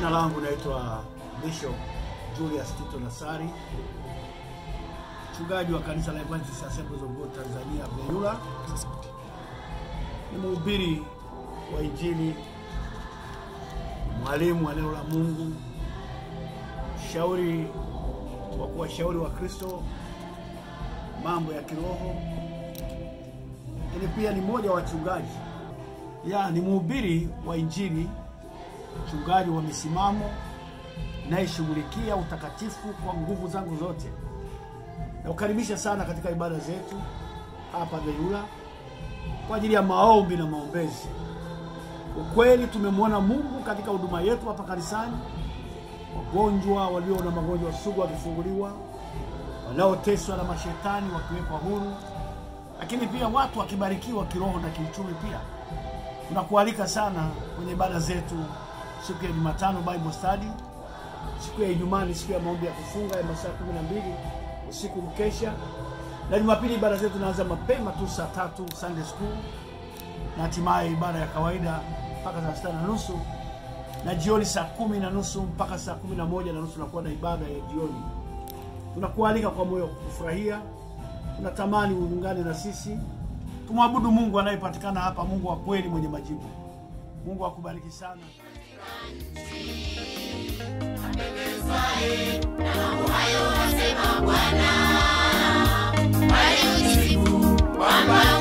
Jina langu naitwa Bishop Julius Tito Nasari, mchungaji wa kanisa la Adventist Assemblies of God Tanzania Beyula. Ni mhubiri wa Injili, mwalimu wa neno la Mungu, shauri wa kuwashauri wa Kristo mambo ya kiroho. Ni pia ni mmoja wa wachungaji. Ni mhubiri wa Injili, mchungaji wa misimamo, naishughulikia utakatifu kwa nguvu zangu zote. Nakukaribisha sana katika ibada zetu hapa Beyula kwa ajili ya maombi na maombezi. Ukweli tumemwona Mungu katika huduma yetu hapa kanisani. Wagonjwa walio na magonjwa sugu wakifunguliwa, wanaoteswa na mashetani wakiwekwa huru, lakini pia watu wakibarikiwa kiroho na kiuchumi pia. Tunakualika sana kwenye ibada zetu siku ya Jumatano Bible study, siku ya Ijumaa ni siku ya maombi ya kufunga ya masaa 12 usiku mkesha, na Jumapili ibada zetu zinaanza mapema tu saa 3 Sunday school, na hatimaye ibada ya kawaida mpaka saa 6:30, na jioni saa 10:30 mpaka saa 11:30 tunakuwa na ibada ya jioni. Tunakualika kwa moyo kufurahia. Tunatamani uungane na sisi tumwabudu Mungu anayepatikana hapa, Mungu wa kweli mwenye majibu. Mungu akubariki sana. Bwana